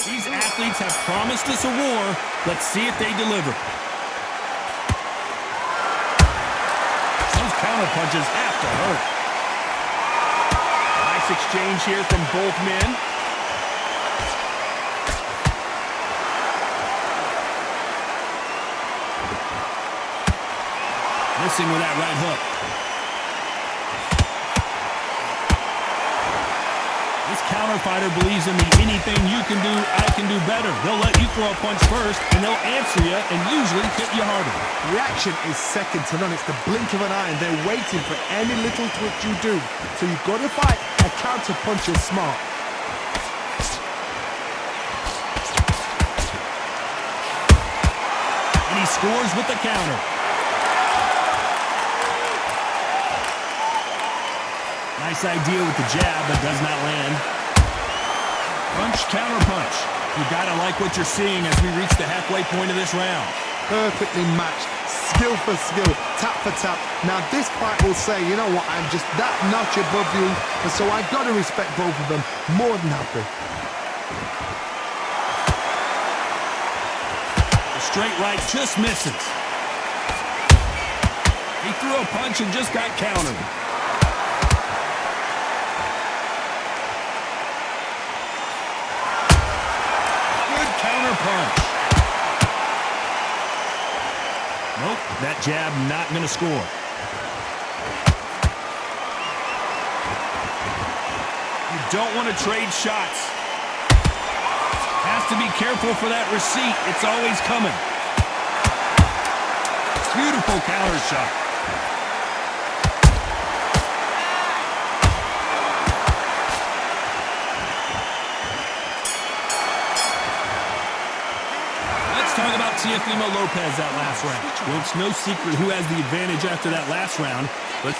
These athletes have promised us a war. Let's see if they deliver. Those counter punches have to hurt. Nice exchange here from both men. Missing with that right hook. This counter fighter believes in the anything you can do, I can do better. They'll let you throw a punch first, and they'll answer you and usually hit you harder. Reaction is second to none. It's the blink of an eye, and they're waiting for any little twitch you do. So you've got to fight a counter puncher smart. And he scores with the counter. Nice idea with the jab, but does not land. Punch, counter punch. You gotta like what you're seeing as we reach the halfway point of this round. Perfectly matched, skill for skill, tap for tap. Now this fight will say, you know what, I'm just that notch above you, and so I've got to respect both of them. More than happy. The straight right just misses. He threw a punch and just got countered. Punch. Nope, that jab not going to score. You don't want to trade shots. Has to be careful for that receipt. It's always coming. Beautiful counter shot. Talk about Teofimo Lopez that last round. Well, it's no secret who has the advantage after that last round. But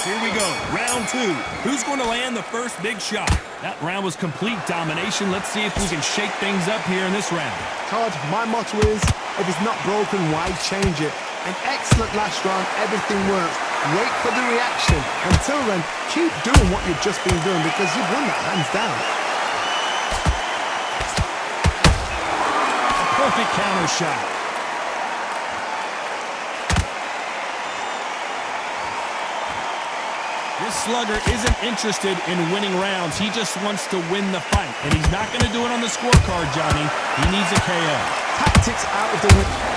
here we go, round two. Who's going to land the first big shot? That round was complete domination. Let's see if we can shake things up here in this round. Todd, my motto is, if it's not broken, why change it? An excellent last round, everything works. Wait for the reaction. Until then, keep doing what you've just been doing because you've won that hands down. Perfect counter shot. This slugger isn't interested in winning rounds. He just wants to win the fight. And he's not going to do it on the scorecard, Johnny. He needs a KO. Tactics out of the way.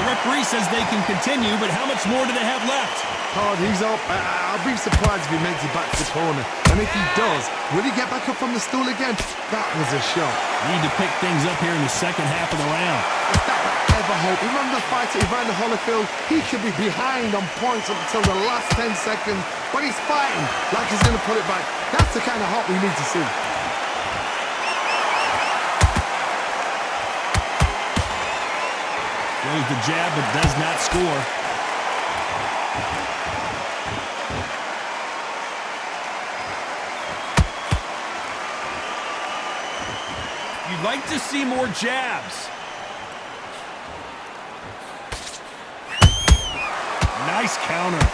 Referee says they can continue, but how much more do they have left? Todd, he's up. I'll be surprised if he makes it back to the corner. And if he does, will he get back up from the stool again? That was a shot. Need to pick things up here in the second half of the round. If that could ever hope. Remember the fight at Evander Holyfield? He could be behind on points up until the last 10 seconds, but he's fighting like he's going to put it back. That's the kind of hope we need to see. Throws the jab, but does not score. You'd like to see more jabs. Nice counter.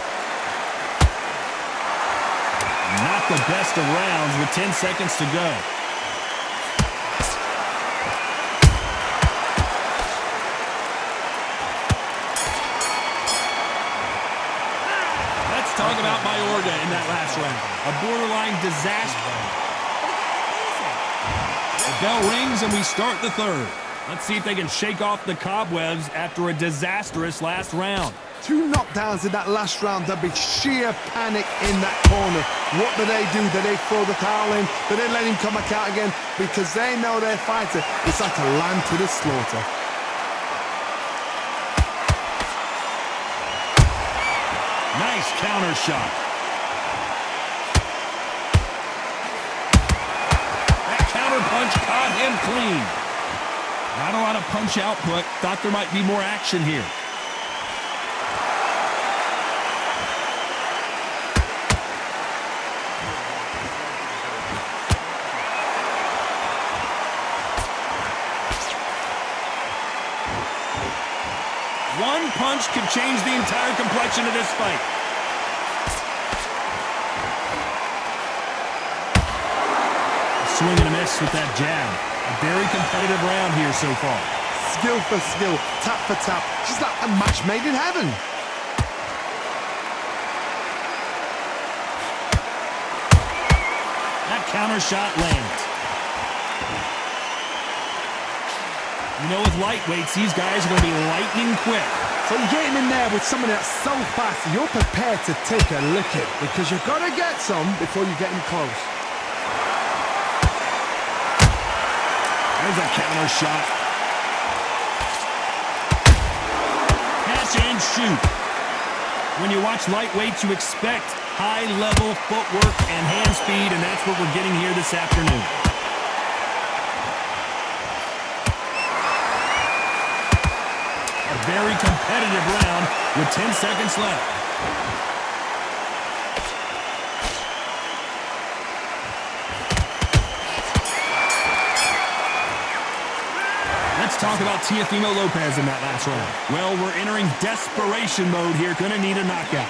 Not the best of rounds with 10 seconds to go. Talk about Mayorga in that last round. A borderline disaster. The bell rings and we start the third. Let's see if they can shake off the cobwebs after a disastrous last round. 2 knockdowns in that last round. There'll be sheer panic in that corner. What do? Do they throw the towel in? Do they let him come back out again? Because they know their fighter. It's like a lamb to the slaughter. Nice counter shot. That counter punch caught him clean. Not a lot of punch output. Thought there might be more action here. punch could change the entire complexion of this fight. Swing and a miss with that jab. A very competitive round here so far. Skill for skill, tap for tap. She's like a match made in heaven. That counter shot lands. You know, with lightweights, these guys are going to be lightning quick. So you're getting in there with someone that's so fast, you're prepared to take a licking because you've got to get some before you get in close. There's a counter shot. Catch and shoot. When you watch lightweights, you expect high-level footwork and hand speed, and that's what we're getting here this afternoon. A very competitive round with 10 seconds left. Let's talk about Teofimo Lopez in that last round. Well, we're entering desperation mode here. Gonna need a knockout.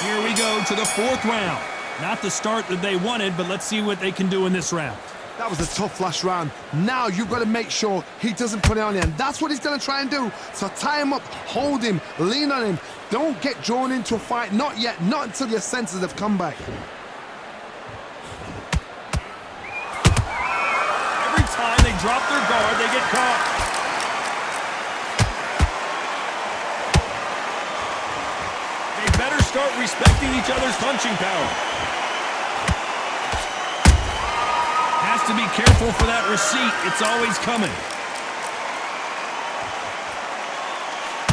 Here we go to the fourth round. Not the start that they wanted, but let's see what they can do in this round. That was a tough last round. Now you've got to make sure he doesn't put it on you, and that's what he's going to try and do. So tie him up, hold him, lean on him. Don't get drawn into a fight. Not yet. Not until your senses have come back. Every time they drop their guard, they get caught. They better start respecting each other's punching power. Has to be careful for that receipt. It's always coming.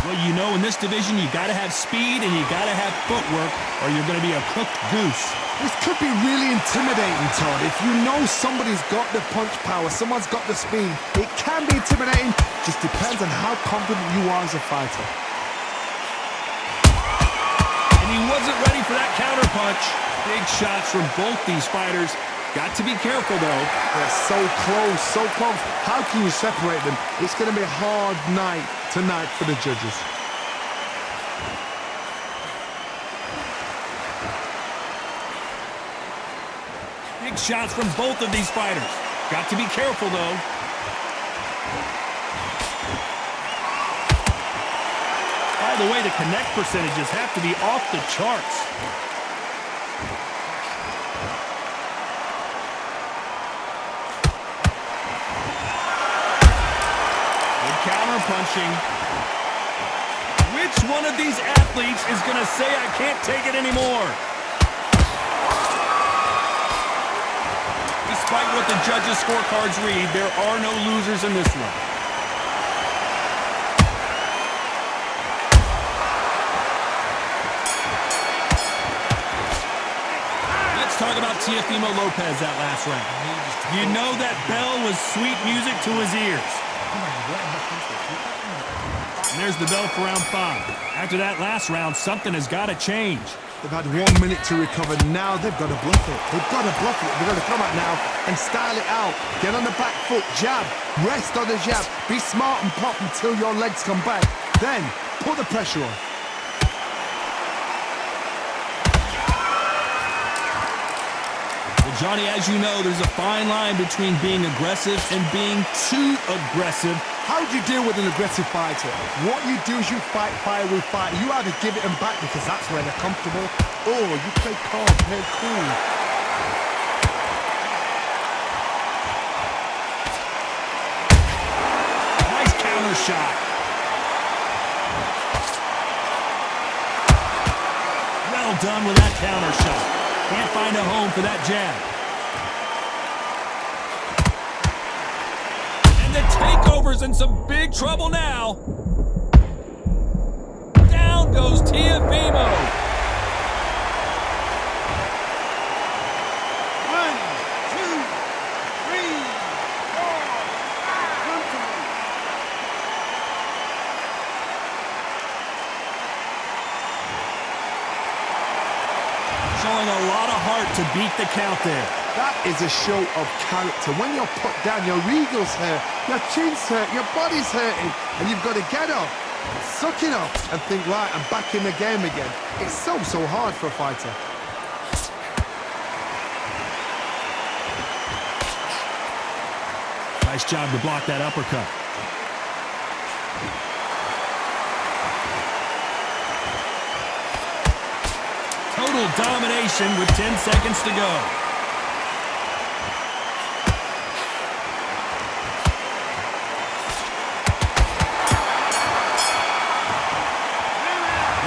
Well, you know, in this division, you got to have speed and you got to have footwork, or you're going to be a cooked goose. This could be really intimidating, Todd. If you know somebody's got the punch power, someone's got the speed, it can be intimidating. Just depends on how confident you are as a fighter. And he wasn't ready for that counter punch. Big shots from both these fighters. Got to be careful, though. They're so close, so close. How can you separate them? It's going to be a hard night tonight for the judges. Big shots from both of these fighters. Got to be careful, though. By the way, the connect percentages have to be off the charts. Punching. Which one of these athletes is going to say, I can't take it anymore? Despite what the judges' scorecards read, there are no losers in this one. Let's talk about Teofimo Lopez that last round. You know that bell was sweet music to his ears. And there's the bell for round 5. After that last round, something has got to change. They've had 1 minute to recover. Now they've got to bluff it. They've got to bluff it. They've got to come out now and style it out. Get on the back foot, jab, rest on the jab. Be smart and pop until your legs come back. Then put the pressure on. Johnny, as you know, there's a fine line between being aggressive and being too aggressive. How do you deal with an aggressive fighter? What you do is you fight fire with fire. You either give it them back because that's where they're comfortable, or you play calm, play cool. Nice counter shot. Well done with that counter shot. Can't find a home for that jab. And the Takeover's in some big trouble now. Down goes Teofimo. 1, 2, 3, 4, Showing a lot of heart to beat the count there. That is a show of character. When you're put down, your eagle's hurt, your chin's hurt, your body's hurting, and you've got to get up, suck it up, and think, right, I'm back in the game again. It's so hard for a fighter. Nice job to block that uppercut. Total domination with 10 seconds to go.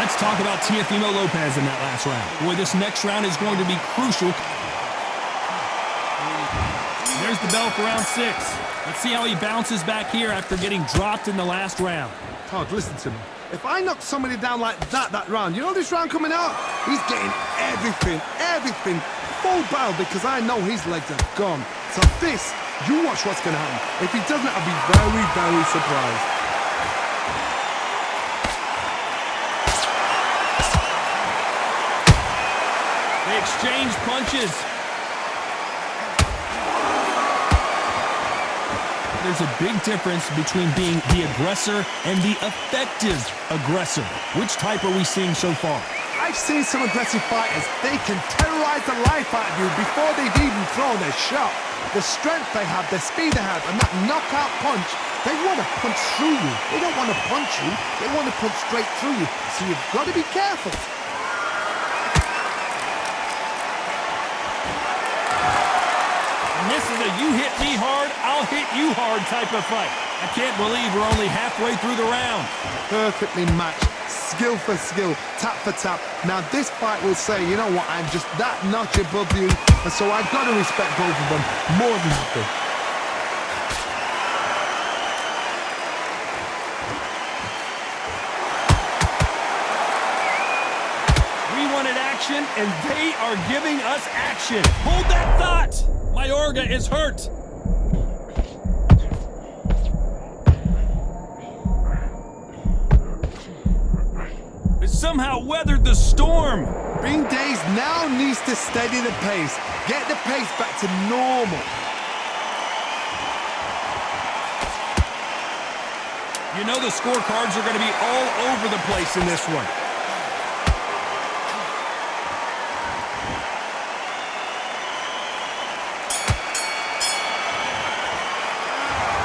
Let's talk about Teofimo Lopez in that last round. Boy, this next round is going to be crucial. There's the bell for round 6. Let's see how he bounces back here after getting dropped in the last round. Todd, listen to me. If I knock somebody down like that round, you know this round coming out? He's getting everything, full barrel, because I know his legs are gone. So this, you watch what's going to happen. If he doesn't, I'll be very, very surprised. They exchange punches. There's a big difference between being the aggressor and the effective aggressor. Which type are we seeing so far? I've seen some aggressive fighters. They can terrorize the life out of you before they've even thrown their shot. The strength they have, the speed they have, and that knockout punch, they want to punch through you. They don't want to punch you. They want to punch straight through you. So you've got to be careful. This is a you hit me hard, I'll hit you hard type of fight. I can't believe we're only halfway through the round. Perfectly matched, skill for skill, tap for tap. Now this fight will say, you know what, I'm just that notch above you, and so I've got to respect both of them more than happy. We wanted action, and they are giving us action. Hold that thought. Mayorga is hurt. It somehow weathered the storm. Bean Days now needs to steady the pace. Get the pace back to normal. You know the scorecards are going to be all over the place in this one.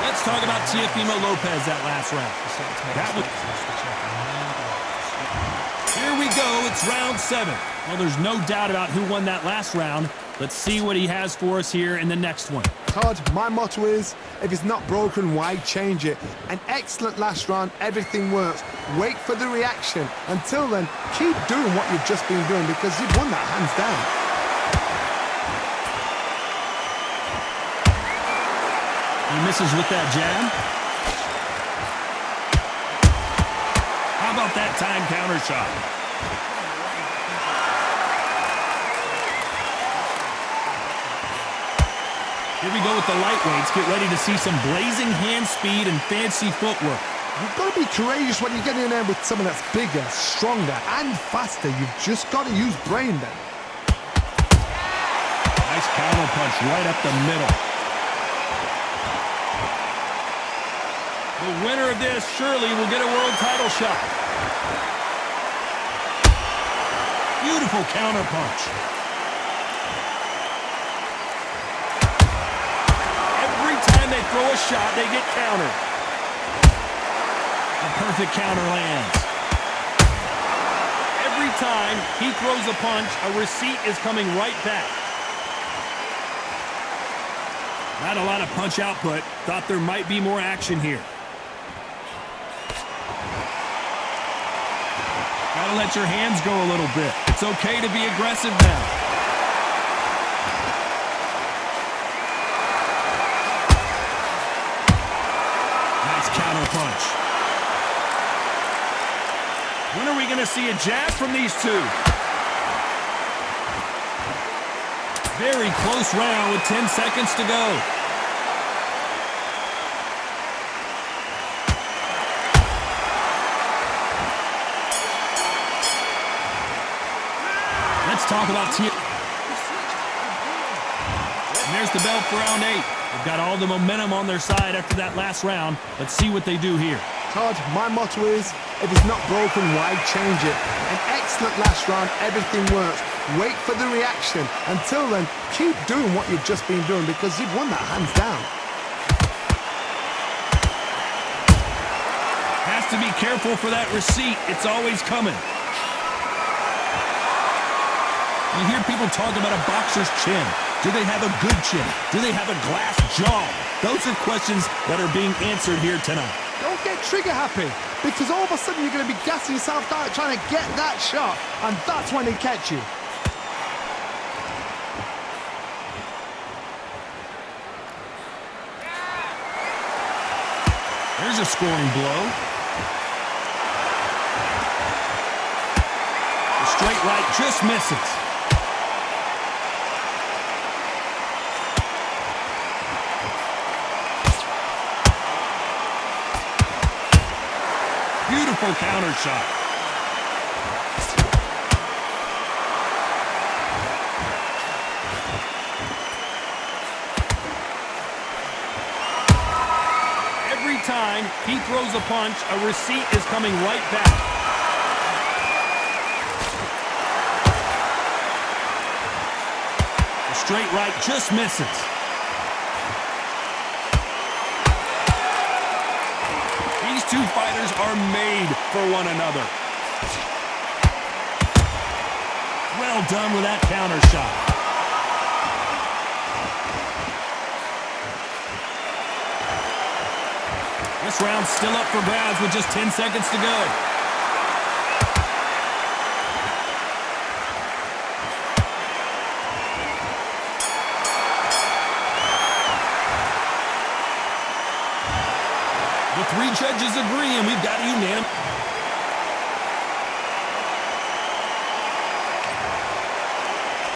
Let's talk about Teofimo Lopez that last round. Here we go, it's round 7. Well, there's no doubt about who won that last round. Let's see what he has for us here in the next one. Todd, my motto is, if it's not broken, why change it? An excellent last round, everything works. Wait for the reaction. Until then, keep doing what you've just been doing, because you've won that hands down. He misses with that jab. How about that time counter shot? Here we go with the lightweights. Get ready to see some blazing hand speed and fancy footwork. You've got to be courageous when you get in there with someone that's bigger, stronger, and faster. You've just got to use brain then. Nice counter punch right up the middle. The winner of this surely will get a world title shot. Beautiful counter punch. Every time they throw a shot, they get countered. A perfect counter lands. Every time he throws a punch, a receipt is coming right back. Not a lot of punch output. Thought there might be more action here. Gotta let your hands go a little bit. It's okay to be aggressive now. Nice counter punch. When are we going to see a jab from these two? Very close round with 10 seconds to go. Let's talk about there's the bell for round 8. They've got all the momentum on their side after that last round. Let's see what they do here. Todd, my motto is, if it's not broken, why change it? An excellent last round, everything works. Wait for the reaction. Until then, keep doing what you've just been doing because you've won that hands down. Has to be careful for that receipt. It's always coming. You hear people talk about a boxer's chin. Do they have a good chin? Do they have a glass jaw? Those are questions that are being answered here tonight. Don't get trigger happy because all of a sudden you're going to be gassing yourself out trying to get that shot, and that's when they catch you. There's a scoring blow. The straight right just misses. Beautiful counter shot. Every time he throws a punch, a receipt is coming right back. The straight right just misses. These two fighters are made for one another. Well done with that counter shot. This round's still up for grabs with just 10 seconds to go. The 3 judges agree, and we've got a unanimous.